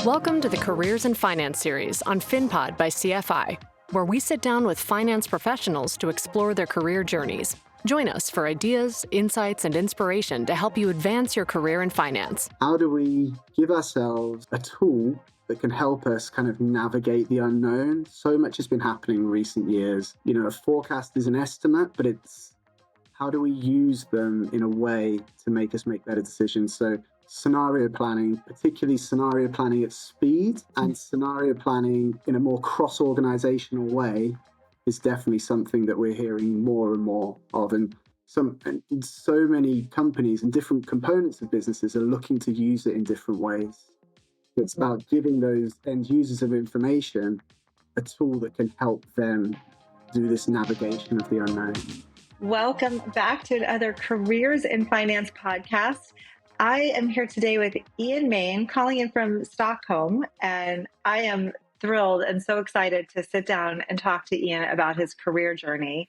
Welcome to the Careers in Finance series on FinPod by CFI, where we sit down with finance professionals to explore their career journeys. Join us for ideas, insights, and inspiration to help you advance your career in finance. How do we give ourselves a tool that can help us kind of navigate the unknown? So much has been happening in recent years. A forecast is an estimate, but it's how do we use them in a way to make us make better decisions? So scenario planning, particularly scenario planning at speed and scenario planning in a more cross-organizational way, is definitely something that we're hearing more and more of. And so many companies and different components of businesses are looking to use it in different ways. It's about giving those end users of information a tool that can help them do this navigation of the unknown. Welcome back to another Careers in Finance podcast. I am here today with Iain Main, calling in from Stockholm, and I am thrilled and so excited to sit down and talk to Iain about his career journey.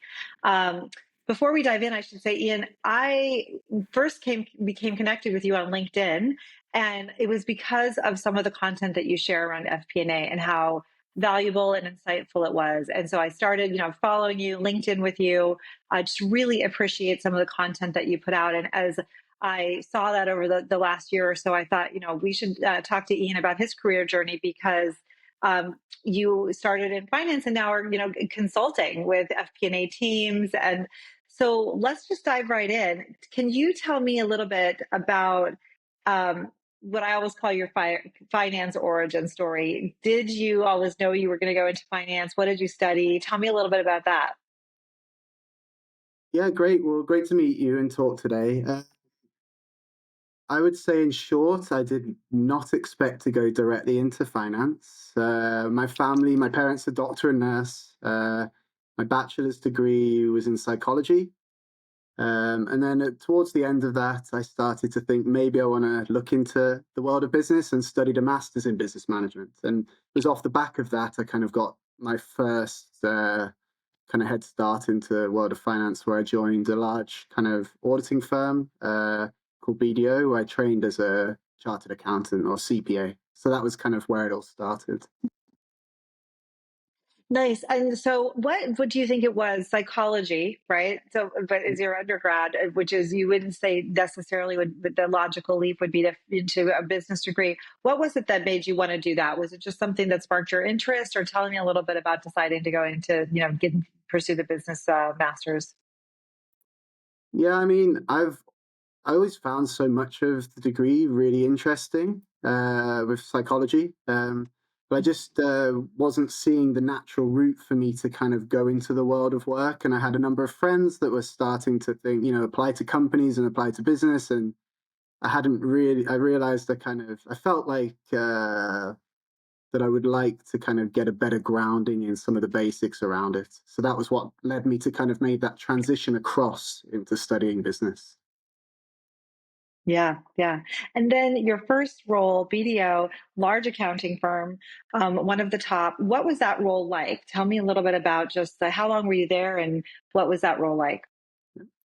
Before we dive in, I should say, Iain, I first became connected with you on LinkedIn, and it was because of some of the content that you share around FP&A and how valuable and insightful it was. And so I started, following you, LinkedIn with you. I just really appreciate some of the content that you put out. And as I saw that over the last year or so, I thought, we should talk to Iain about his career journey because you started in finance and now are, consulting with FP&A teams. And so let's just dive right in. Can you tell me a little bit about what I always call your finance origin story? Did you always know you were going to go into finance? What did you study? Tell me a little bit about that. Yeah, great. Well, great to meet you and talk today. I would say, in short, I did not expect to go directly into finance. My parents are doctor and nurse. My bachelor's degree was in psychology. And then towards the end of that, I started to think maybe I want to look into the world of business and studied a master's in business management. And it was off the back of that, I kind of got my first kind of head start into the world of finance, where I joined a large kind of auditing firm called BDO, where I trained as a chartered accountant or CPA. So that was kind of where it all started. Nice. And so what do you think it was? Psychology, right? So, but as your undergrad, which is, you wouldn't say necessarily the logical leap would be into a business degree. What was it that made you want to do that? Was it just something that sparked your interest, or tell me a little bit about deciding to go into, pursue the business master's? Yeah, I mean, I always found so much of the degree really interesting with psychology. But I just wasn't seeing the natural route for me to kind of go into the world of work. And I had a number of friends that were starting to think, apply to companies and apply to business. And I realized I felt like that I would like to kind of get a better grounding in some of the basics around it. So that was what led me to kind of make that transition across into studying business. Yeah, yeah. And then your first role, BDO, large accounting firm, one of the top. What was that role like? Tell me a little bit about just how long were you there and what was that role like?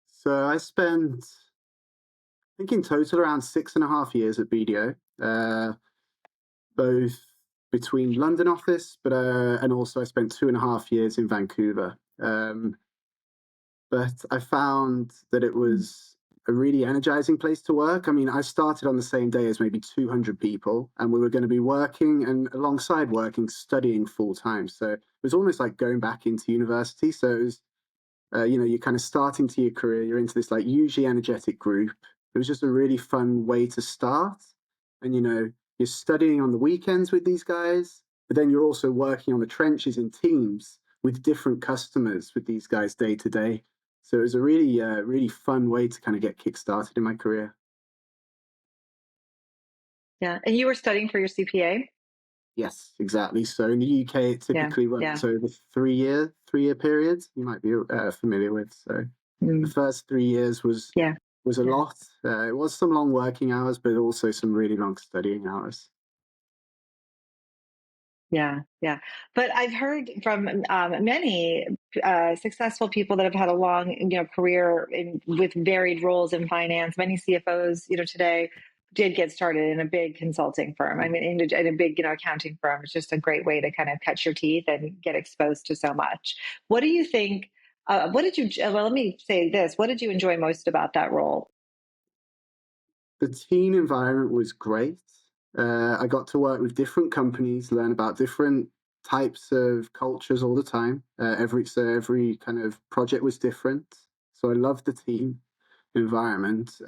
So I spent, I think in total, around 6.5 years at BDO, both between London office, but and also I spent 2.5 years in Vancouver. But I found that it was a really energizing place to work. I mean, I started on the same day as maybe 200 people, and we were going to be working and alongside working, studying full time. So it was almost like going back into university. So it was, you're kind of starting to your career, you're into this like hugely energetic group. It was just a really fun way to start. And, you're studying on the weekends with these guys, but then you're also working on the trenches in teams with different customers with these guys day to day. So it was a really, really fun way to kind of get kick-started in my career. Yeah. And you were studying for your CPA? Yes, exactly. So in the UK, it typically runs over 3-year periods. You might be familiar with. So the first 3 years was a lot. It was some long working hours, but also some really long studying hours. Yeah, yeah. But I've heard from many successful people that have had a long, career with varied roles in finance. Many CFOs, today, did get started in a big consulting firm. I mean, in a big, accounting firm. It's just a great way to kind of cut your teeth and get exposed to so much. What do you think? What did you? Well, let me say this. What did you enjoy most about that role? The team environment was great. I got to work with different companies, learn about different types of cultures all the time. Every kind of project was different. So I loved the team environment.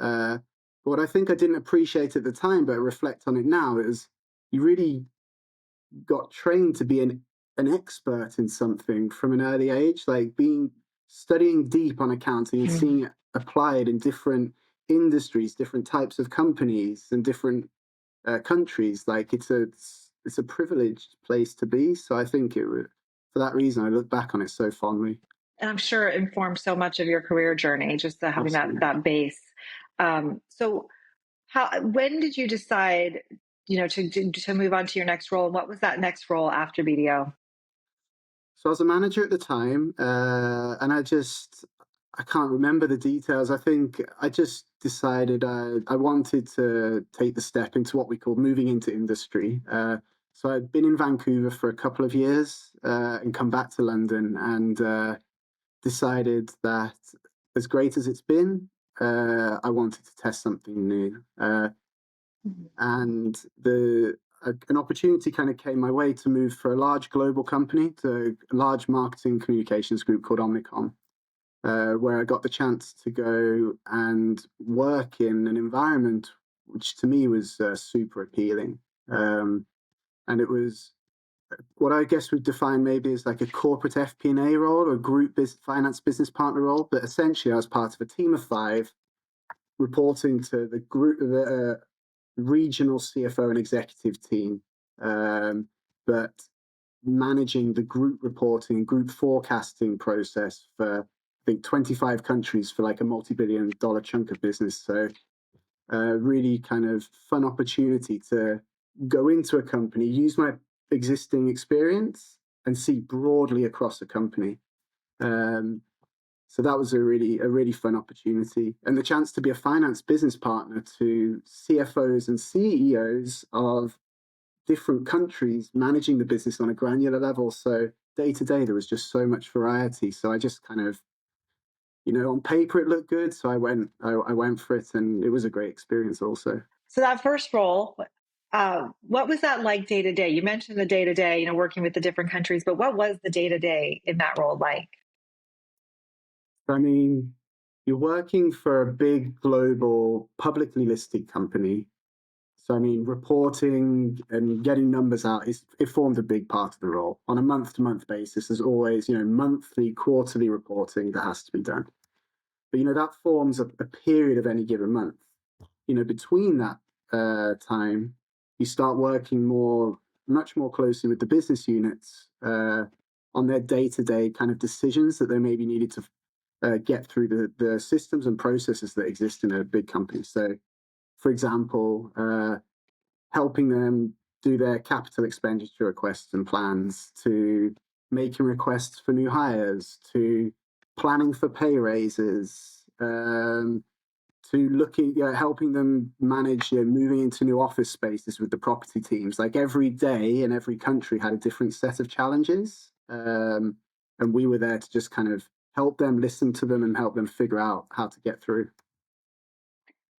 What I think I didn't appreciate at the time, but reflect on it now, is you really got trained to be an expert in something from an early age, like studying deep on accounting and seeing it applied in different industries, different types of companies, and different countries. Like it's a privileged place to be. So I think for that reason, I look back on it so fondly. And I'm sure it informed so much of your career journey, just having Absolutely. that base. So when did you decide, to move on to your next role? And what was that next role after BDO? So I was a manager at the time, and I can't remember the details. I think I just decided I wanted to take the step into what we call moving into industry. So I'd been in Vancouver for a couple of years and come back to London and decided that as great as it's been, I wanted to test something new. And an opportunity kind of came my way to move for a large global company, to a large marketing communications group called Omnicom, where I got the chance to go and work in an environment which to me was super appealing. And it was what I guess would define maybe as like a corporate FP&A role or a group finance business partner role. But essentially, I was part of a team of 5 reporting to the regional CFO and executive team, but managing the group reporting, group forecasting process for, I think, 25 countries for like a multi-billion-dollar chunk of business. So really kind of fun opportunity to go into a company, use my existing experience and see broadly across a company. So that was a really fun opportunity, and the chance to be a finance business partner to CFOs and CEOs of different countries, managing the business on a granular level. So day to day, there was just so much variety. So I just kind of, on paper it looked good, so I went for it, and it was a great experience also. So that first role, what was that like day to day? You mentioned the day to day, working with the different countries, but what was the day to day in that role like? I mean, you're working for a big global publicly listed company. So, I mean, reporting and getting numbers out, it formed a big part of the role. On a month-to-month basis, there's always, monthly, quarterly reporting that has to be done. But, that forms a period of any given month. Between that time, you start working much more closely with the business units on their day-to-day kind of decisions that they maybe needed to get through the systems and processes that exist in a big company. So, for example, helping them do their capital expenditure requests and plans, to making requests for new hires, to planning for pay raises, to helping them manage moving into new office spaces with the property teams. Like every day and every country had a different set of challenges, and we were there to just kind of help them, listen to them, and help them figure out how to get through.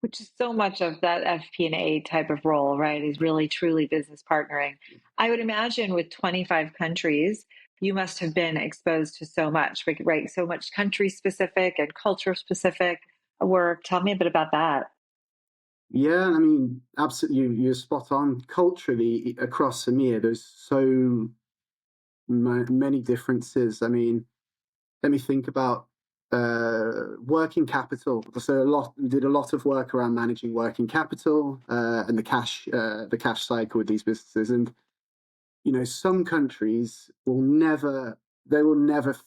Which is so much of that FP&A type of role, right? Is really truly business partnering. I would imagine with 25 countries, you must have been exposed to so much, right? So much country specific and culture specific work. Tell me a bit about that. Yeah, I mean, absolutely, you're spot on. Culturally, across EMEA, there's so many differences. I mean, let me think about working capital. So we did a lot of work around managing working capital and the cash cycle with these businesses. And some countries will never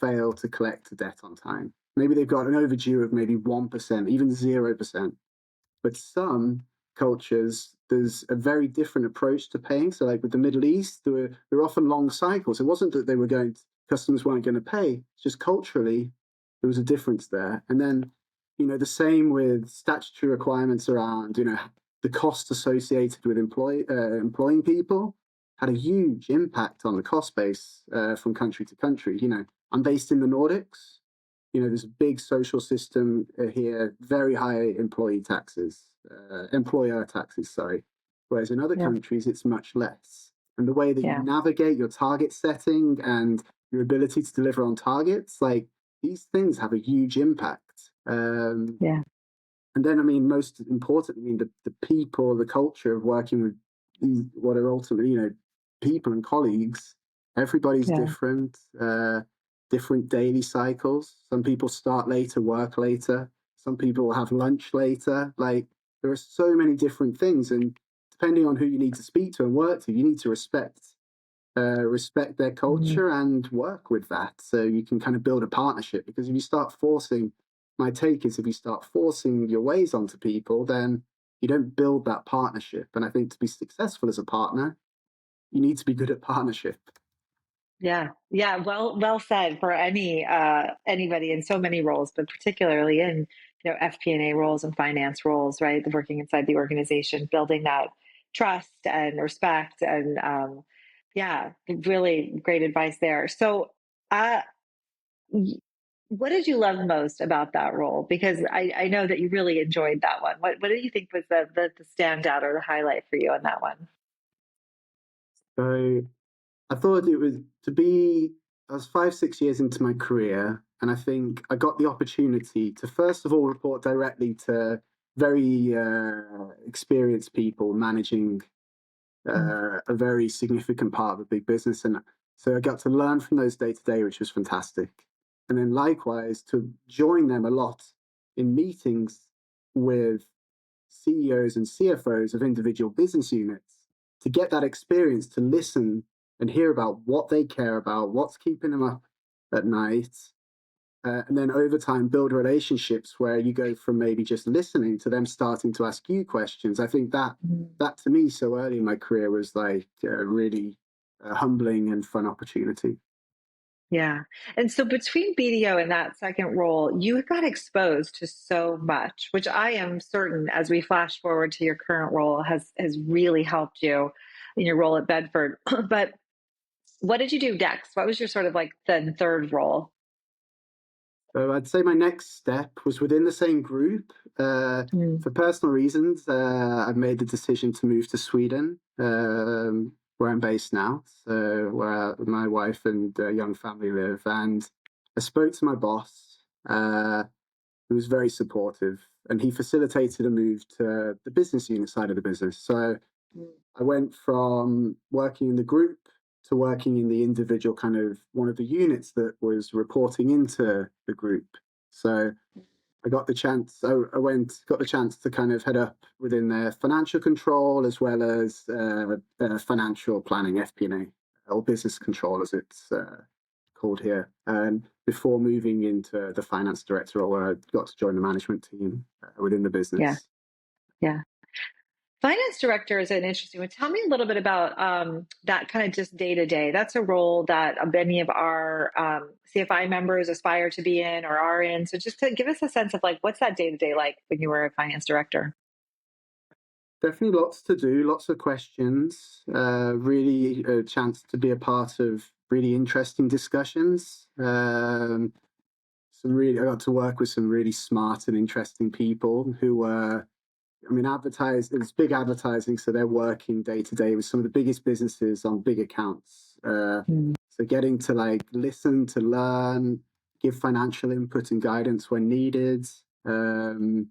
fail to collect a debt on time. Maybe they've got an overdue of maybe 1%, even 0%. But some cultures, there's a very different approach to paying. So, like with the Middle East, there were often long cycles. It wasn't that customers weren't going to pay. It's just culturally, there was a difference there. And then, the same with statutory requirements around, the cost associated with employing people had a huge impact on the cost base from country to country. I'm based in the Nordics. There's a big social system here, very high employer taxes, sorry. Whereas in other countries, it's much less. And the way that you navigate your target setting and your ability to deliver on targets, like these things have a huge impact. And then, most importantly, the people, the culture of working with what are ultimately, people and colleagues. Everybody's different. Different daily cycles. Some people start later, work later. Some people have lunch later. Like, there are so many different things, and depending on who you need to speak to and work to, you need to respect their culture and work with that, so you can kind of build a partnership. Because if you start forcing your ways onto people, then you don't build that partnership. And I think to be successful as a partner, you need to be good at partnership. Yeah. Well said for anybody in so many roles, but particularly in FP&A roles and finance roles, right? Working inside the organization, building that trust and respect, and really great advice there. So, what did you love most about that role? Because I know that you really enjoyed that one. What do you think was the standout or the highlight for you on that one? So I thought I was 5-6 years into my career, and I think I got the opportunity to, first of all, report directly to very experienced people managing a very significant part of a big business. And so I got to learn from those day to day, which was fantastic. And then likewise, to join them a lot in meetings with CEOs and CFOs of individual business units, to get that experience, to listen and hear about what they care about, what's keeping them up at night, and then over time build relationships where you go from maybe just listening to them starting to ask you questions. I think that to me, so early in my career, was like a really humbling and fun opportunity. Yeah. And so between BDO and that second role, you got exposed to so much, which I am certain, as we flash forward to your current role, has really helped you in your role at Bedford. But what did you do next? What was your sort of like the third role? So I'd say my next step was within the same group. For personal reasons, I've made the decision to move to Sweden, where I'm based now, so where my wife and young family live. And I spoke to my boss, who was very supportive, and he facilitated a move to the business unit side of the business. So I went from working in the group to working in the individual kind of one of the units that was reporting into the group. So I got the chance. Got the chance to kind of head up within their financial control, as well as financial planning, FP&A, or business control, as it's called here. And before moving into the finance director role, where I got to join the management team within the business. Yeah. Finance director is an interesting one. Tell me a little bit about that kind of just day to day. That's a role that many of our CFI members aspire to be in or are in. So just to give us a sense of like, what's that day to day like when you were a finance director? Definitely lots to do, lots of questions, really a chance to be a part of really interesting discussions. I got to work with some really smart and interesting people who were, it's big advertising, so they're working day to day with some of the biggest businesses on big accounts. So getting to like listen, to learn, give financial input and guidance when needed. And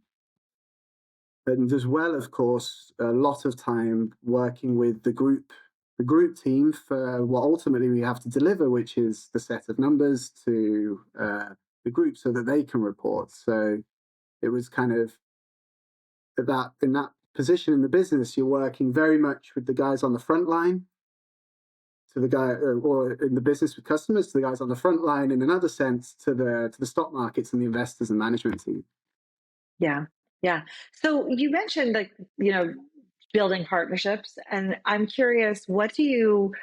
as well, of course, a lot of time working with the group team for what ultimately we have to deliver, which is the set of numbers to the group so that they can report. So it was kind of that in that position in the business, you're working very much with the guys on the front line, to the guy, or in the business with customers, to the guys on the front line, in another sense, to the stock markets and the investors and management team. Yeah. So you mentioned like, building partnerships, and I'm curious, what do you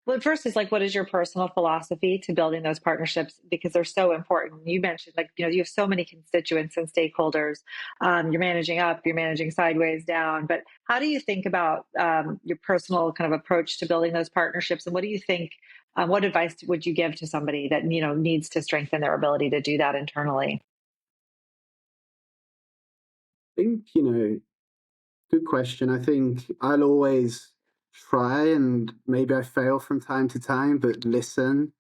Well, first is like, what is your personal philosophy to building those partnerships? Because they're so important. You mentioned, like, you have so many constituents and stakeholders. You're managing up, you're managing sideways, down. But how do you think about your personal kind of approach to building those partnerships? And what do you think? What advice would you give to somebody that needs to strengthen their ability to do that internally? I think, good question. I think I'll always try, and maybe I fail from time to time, but listen,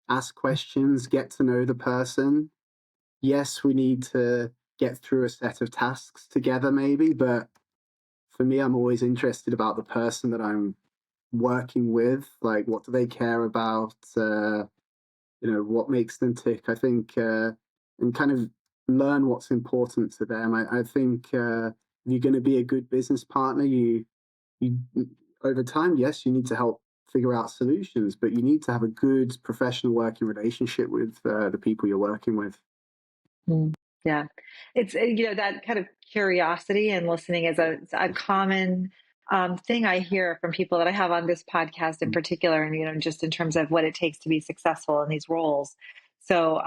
ask questions, get to know the person. Yes, we need to get through a set of tasks together, maybe, but for me, I'm always interested about the person that I'm working with. Like, what do they care about? What makes them tick? I think, and kind of learn what's important to them. I think if you're going to be a good business partner, you over time, yes, you need to help figure out solutions, but you need to have a good professional working relationship with the people you're working with. Mm. Yeah, it's that kind of curiosity and listening is a common thing I hear from people that I have on this podcast in particular, and just in terms of what it takes to be successful in these roles. So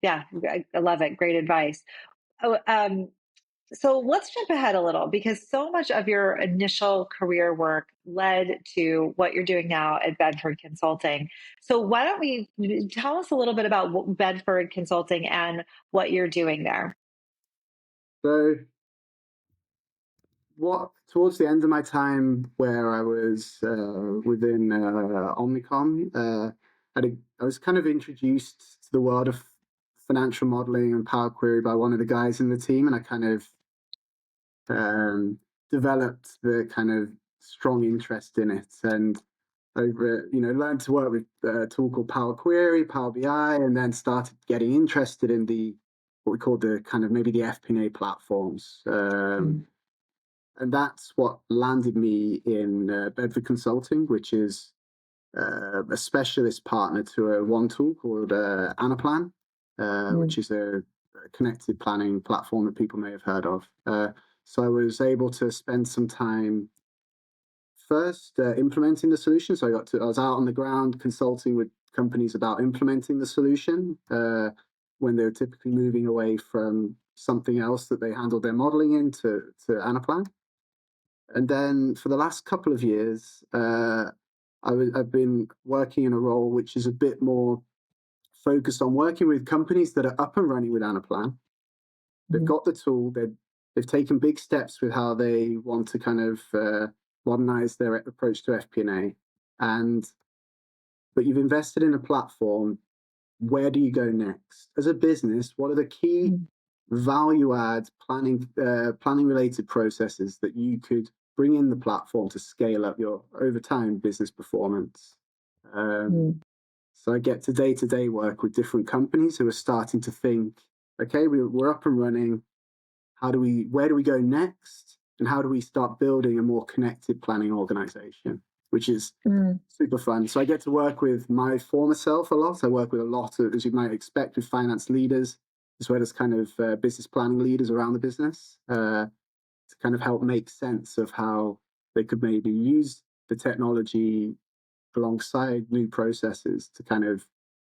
yeah, I love it. Great advice. Oh, so let's jump ahead a little because so much of your initial career work led to what you're doing now at Bedford Consulting. So why don't we tell us a little bit about Bedford Consulting and what you're doing there? So, what towards the end of my time where I was within Omnicom, I was kind of introduced to the world of financial modeling and Power Query by one of the guys in the team, and I kind of developed the kind of strong interest in it, and over learned to work with a tool called Power Query, Power BI, and then started getting interested in the what we call the kind of maybe the FP&A platforms. And that's what landed me in Bedford Consulting, which is a specialist partner to a one tool called Anaplan, which is a connected planning platform that people may have heard of. So I was able to spend some time first implementing the solution. So I was out on the ground consulting with companies about implementing the solution when they were typically moving away from something else that they handled their modeling in to Anaplan. And then for the last couple of years, I've been working in a role which is a bit more focused on working with companies that are up and running with Anaplan. They've got the tool. They've taken big steps with how they want to kind of modernize their approach to FP&A. But you've invested in a platform. Where do you go next? As a business, what are the key value add planning related processes that you could bring in the platform to scale up your over time business performance? So I get to day-to-day work with different companies who are starting to think, okay, we're up and running. Where do we go next? And how do we start building a more connected planning organization, which is super fun. So I get to work with my former self a lot. I work with a lot of, as you might expect, with finance leaders, as well as kind of business planning leaders around the business to kind of help make sense of how they could maybe use the technology alongside new processes to kind of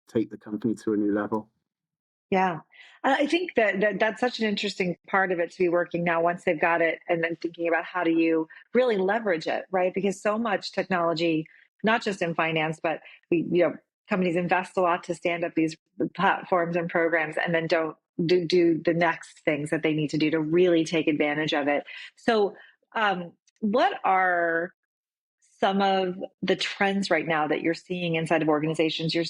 take the company to a new level. Yeah. I think that's such an interesting part of it to be working now once they've got it and then thinking about how do you really leverage it, right? Because so much technology, not just in finance, but companies invest a lot to stand up these platforms and programs and then don't do the next things that they need to do to really take advantage of it. So what are some of the trends right now that you're seeing inside of organizations? You're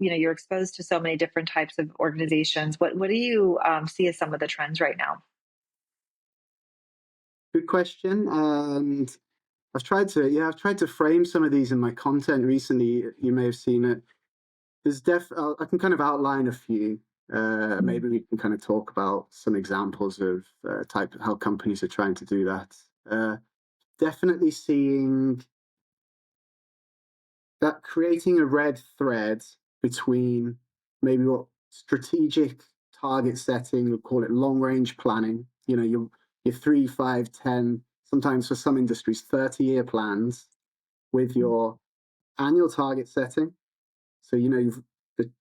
you're exposed to so many different types of organizations. What do you see as some of the trends right now? Good question. And I've tried to frame some of these in my content recently. You may have seen it. I can kind of outline a few. Maybe we can kind of talk about some examples of type of how companies are trying to do that. Definitely seeing that creating a red thread between maybe what strategic target setting, we'll call it long range planning, your 3, 5, 10, sometimes for some industries, 30-year plans with your annual target setting. So, you've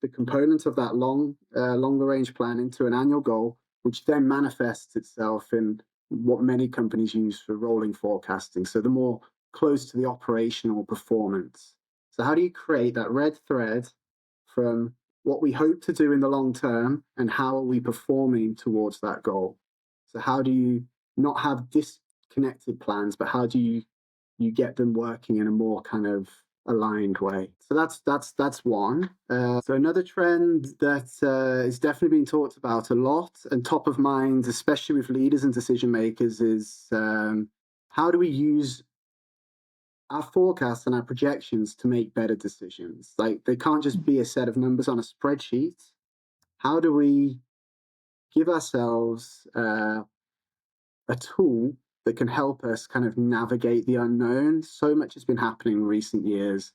the component of that longer range plan into an annual goal, which then manifests itself in what many companies use for rolling forecasting. So the more close to the operational performance. So how do you create that red thread from what we hope to do in the long term and how are we performing towards that goal? So how do you not have disconnected plans, but how do you get them working in a more kind of aligned way? So that's one. So another trend that is definitely being talked about a lot and top of mind, especially with leaders and decision makers, is how do we use our forecasts and our projections to make better decisions? Like, they can't just be a set of numbers on a spreadsheet. How do we give ourselves a tool that can help us kind of navigate the unknown? So much has been happening in recent years.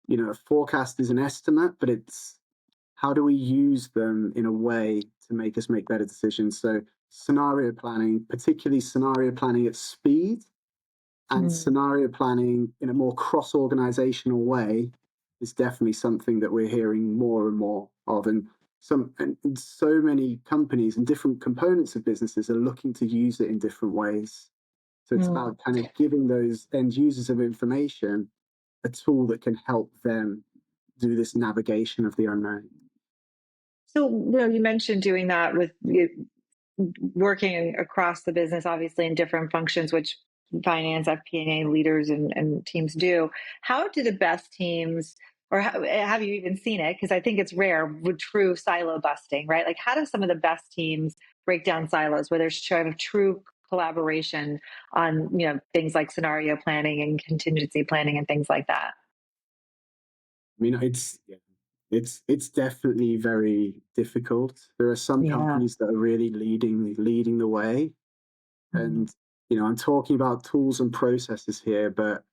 A forecast is an estimate, but it's how do we use them in a way to make us make better decisions? So scenario planning, particularly scenario planning at speed and scenario planning in a more cross-organizational way, is definitely something that we're hearing more and more of. And so many companies and different components of businesses are looking to use it in different ways. So it's about kind of giving those end users of information a tool that can help them do this navigation of the unknown. So, you mentioned doing that with working across the business, obviously in different functions, which finance, FP&A leaders and teams do. How do the best teams, or have you even seen it? Because I think it's rare with true silo busting, right? Like, how do some of the best teams break down silos where there's kind of true collaboration on, things like scenario planning and contingency planning and things like that? I mean, it's definitely very difficult. There are some companies that are really leading the way, and I'm talking about tools and processes here, but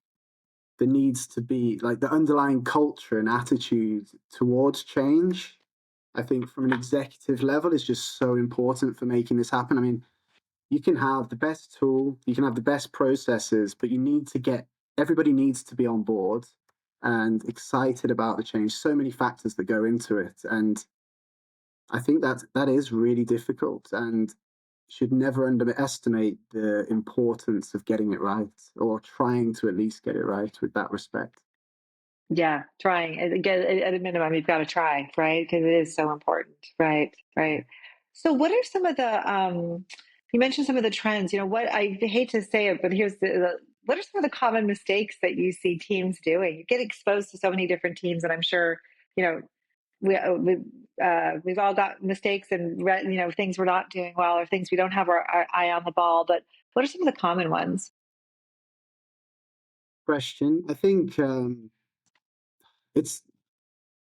there needs to be, like, the underlying culture and attitude towards change. I think from an executive level is just so important for making this happen. I mean, you can have the best tool, you can have the best processes, but everybody needs to be on board and excited about the change. So many factors that go into it. And I think that is really difficult and should never underestimate the importance of getting it right, or trying to at least get it right with that respect. Yeah, trying. Again, at a minimum, you've got to try, right? Because it is so important. Right, right. So what are some of the, you mentioned some of the trends, what I hate to say it, but here's what are some of the common mistakes that you see teams doing? You get exposed to so many different teams, and I'm sure, you know, we've all got mistakes and, things we're not doing well or things we don't have our eye on the ball, but what are some of the common ones? Question. I think it's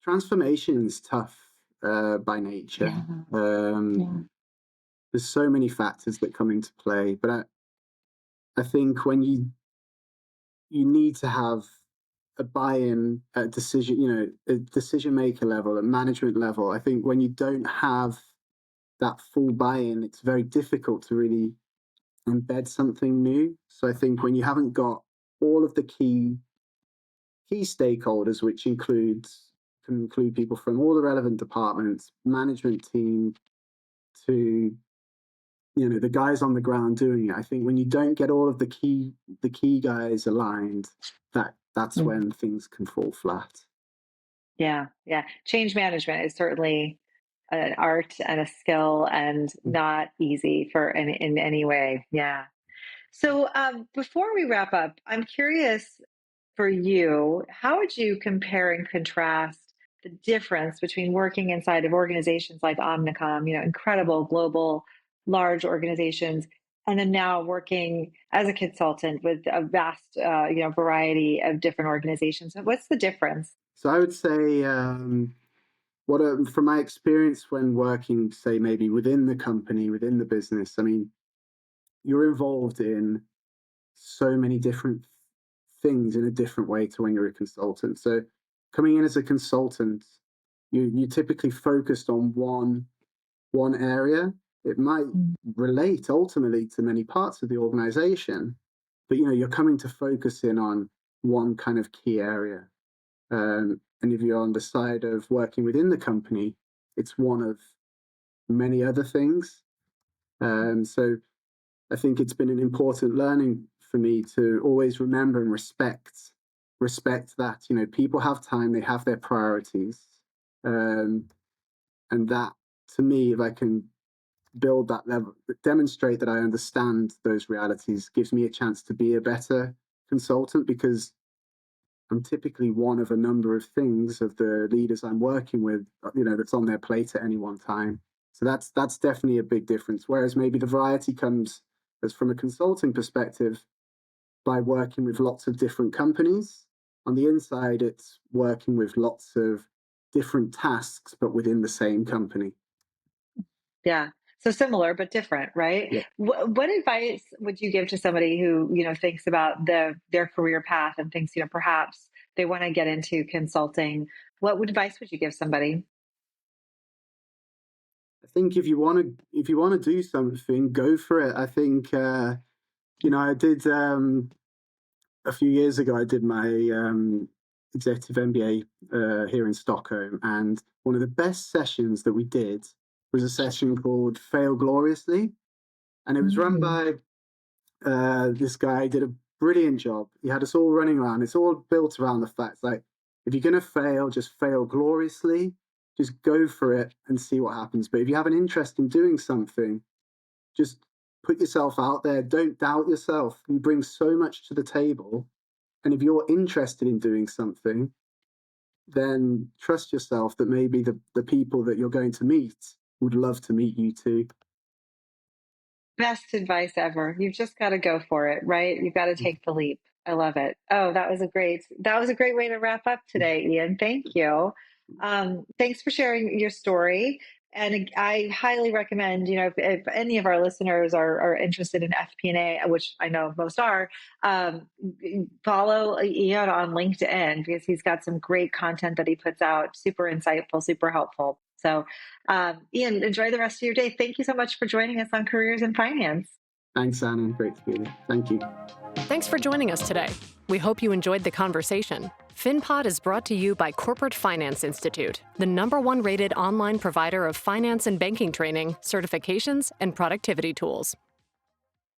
transformation is tough by nature. There's so many factors that come into play, but I think when you need to have a buy-in at a decision maker level, at management level. I think when you don't have that full buy-in, it's very difficult to really embed something new. So I think when you haven't got all of the key stakeholders, which can include people from all the relevant departments, management team, to the guys on the ground doing it. I think when you don't get all of the key guys aligned, that's when things can fall flat. Yeah, yeah. Change management is certainly an art and a skill and not easy in any way. Yeah. So before we wrap up, I'm curious for you, how would you compare and contrast the difference between working inside of organizations like Omnicom, incredible global large organizations, and then now working as a consultant with a vast variety of different organizations? What's the difference? So I would say, from my experience when working, say, maybe within the company, within the business, I mean, you're involved in so many different things in a different way to when you're a consultant. So coming in as a consultant, you typically focused on one area. It might relate ultimately to many parts of the organization, but you're coming to focus in on one kind of key area. And if you're on the side of working within the company, it's one of many other things. So I think it's been an important learning for me to always remember and respect that, people have time, they have their priorities. And that, to me, if I can build that level, demonstrate that I understand those realities, gives me a chance to be a better consultant, because I'm typically one of a number of things of the leaders I'm working with, that's on their plate at any one time. So that's definitely a big difference. Whereas maybe the variety comes as from a consulting perspective by working with lots of different companies. On the inside, it's working with lots of different tasks, but within the same company. Yeah. So similar but different, right? Yeah. What advice would you give to somebody who, thinks about their career path and thinks, perhaps they want to get into consulting? What advice would you give somebody? I think if you want to do something, go for it. I think I did a few years ago. I did my executive MBA here in Stockholm, and one of the best sessions that we did was a session called "Fail Gloriously," and it was run by this guy. Did a brilliant job. He had us all running around. It's all built around the fact, like, if you're going to fail, just fail gloriously. Just go for it and see what happens. But if you have an interest in doing something, just put yourself out there. Don't doubt yourself. You bring so much to the table. And if you're interested in doing something, then trust yourself that maybe the people that you're going to meet would love to meet you too. Best advice ever. You've just got to go for it, right? You've got to take the leap. I love it. Oh, that was a great way to wrap up today, Iain. Thank you. Thanks for sharing your story. And I highly recommend, if any of our listeners are interested in FP&A, which I know most are, follow Iain on LinkedIn, because he's got some great content that he puts out. Super insightful, super helpful. So, Iain, enjoy the rest of your day. Thank you so much for joining us on Careers in Finance. Thanks, Anna. Great to be here. Thank you. Thanks for joining us today. We hope you enjoyed the conversation. FinPod is brought to you by Corporate Finance Institute, the #1 rated online provider of finance and banking training, certifications, and productivity tools.